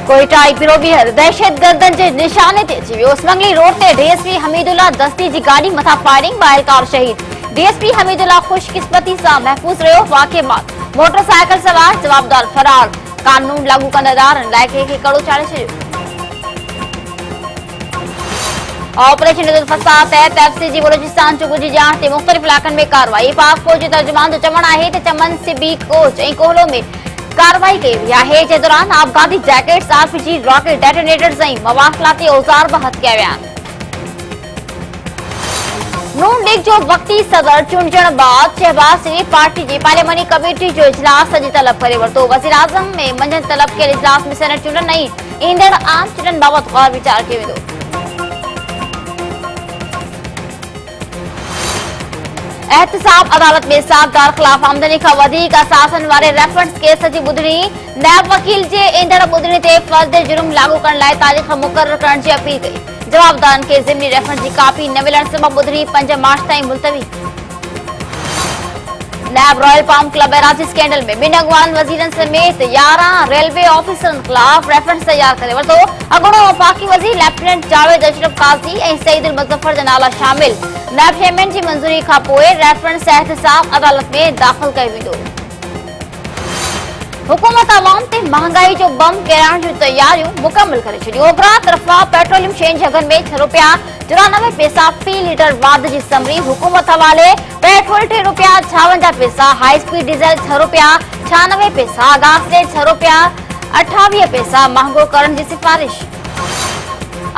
कोयटा हिकिड़ो ॿीहर दहशतगर्दनि जे निशाने ते अची वियो। समंगली रोड ते डीएसपी हमीदुल्ला दस्ती जी गाड़ी मथा फायरिंग, ॿाहिरकार शहीद। डीएसपी हमीदुल्ला खुशकिस्मती सां महफ़ूज़ रहियो। वाक़िए मां मोटरसाइकिल सवार जवाबदार फरार। कानून लागू कंदड़ इलाइक़े खे कड़ो चाढ़े छॾियो। ऑपरेशन ईद उल फसाह तहत एफसीजी बलोचिस्तान चुगु जी ॼाण ते मुख़्तलिफ़ इलाइक़नि में कार्रवाई। पाक फौज जे तर्जुमान जो चवणु आहे त चमन, सिबी, कोच ऐं कोहलो में कार्रवाई कई वई आहे। जे दौरान आपघाती जैकेट्स, आरपीजी, रॉकेट डेटोनेटर्स ऐं मवाख़िलाती औज़ार बि हथ कया विया आहिनि। नून लीग जो वक़्ती सदर चूंडजण बाद शहबाज शरीफ पार्टी जी पार्लियामानी कमेटी जो इजलास अॼु तलब करे वरितो। वज़ीर आज़म में मंझंदि तलब कयल इजलास में सेनेट चूंडनि ऐं ईंदड़ आम चूंडनि बाबति गौर वीचार कयो वेंदो। एहतसाब अदालत में साहबदार ख़िलाफ़ आमदनी खां वधीक असासन वारे रेफरेंस केस जी ॿुधणी। नायब वकील जे ईंदड़ ॿुधणी ते फ़र्द जुर्म लागू करण लाइ तारीख़ मुक़रर करण जी अपील कई। जवाबदारनि खे ज़िमनी रेफरेंस जी कापी न मिलण सबबि ॿुधणी 5 मार्च ताईं मुलतवी। नायब रॉयल पाम क्लब एराजी स्कैंडल में 2 अॻवाननि वज़ीरनि समेत 11 रेलवे ऑफिसरनि ख़िलाफ़ रेफरेंस तैयार करे वरितो। अॻूणो वफ़ाक़ी वज़ीर लेफ्टिनेंट जावेद अशरफ काज़ी ऐं सईद उल मुज़फ़र जा नाला शामिल। नायब चेयरमैन जी मंज़ूरी खां पोइ रेफरेंस एहतसाब अदालत में दाख़िल कयो वेंदो। हुकूमत अवाम ते महांगाई जो बम किराइण जूं तैयारियूं मुकमल करे छॾियूं। ओभरा तरफ़ा पेट्रोलियम शयुनि जी अघनि में 6 रुपया 94 पैसा फी लीटर वाध जी समरी। हुकूमत हवाले पेट्रोल 3 रुपया 56 पैसा, हाई स्पीड डीज़ल 6 रुपया 96 पैसा, गैस रेट 6 रुपया 28 पैसा महांगो करण जी सिफारिश।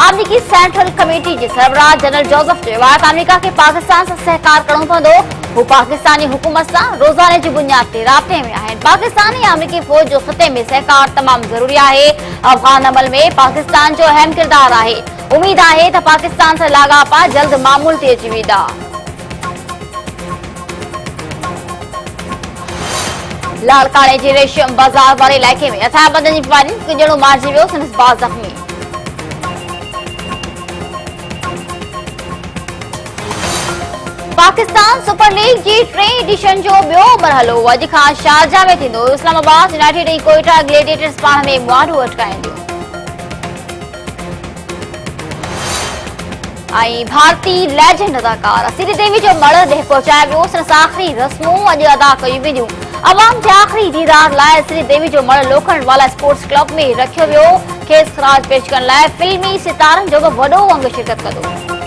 अमरीकी सेंट्रल कमेटी जे सरबराह जनरल जोसेफ चयो आहे त अमेरिका खे पाकिस्तान सां सहकार करणो पवंदो। हू पाकिस्तानी हुकूमत सां रोज़ाने जी बुनियाद ते राब्ते में आहिनि। पाकिस्तानी अमरीकी फौज जो ख़िते में सहकार तमामु ज़रूरी आहे। अफ़गान अमल में पाकिस्तान जो अहम किरदार आहे। उम्मीद आहे त पाकिस्तान सां लाॻापा जल्द मामूल ते अची वेंदा। लालकाणे जे रेशम बाज़ार वारे इलाइक़े में हथियारबंदनि जी फायरिंग, हिकु ॼणो मारिजी वियो, संदसि ॿ ज़ख़्मी। पाकिस्तान सुपर लीग जी 3 एडिशन जो ॿियो मरहलो अॼु खां शारजा में थींदो। इस्लामाबाद यूनाइटेड ऐं कोयटा ग्लेडिएटर्स पाण में मुआरो अटकाईंदियूं। ऐं भारतीय लेजेंड अदाकार श्रीदेवी जो मड़ ॾे पहुचायो वियो। संदसि आख़िरी रस्मूं अॼु अदा कयूं वेंदियूं। अवाम जे आख़िरी दीदार लाइ श्रीदेवी जो मड़ लोखंडवाला स्पोर्ट्स क्लब में रखियो वियो। खेसि ख़राज पेश करण लाइ फिल्मी सितारनि जो बि वॾो अंग शिरकत कंदो।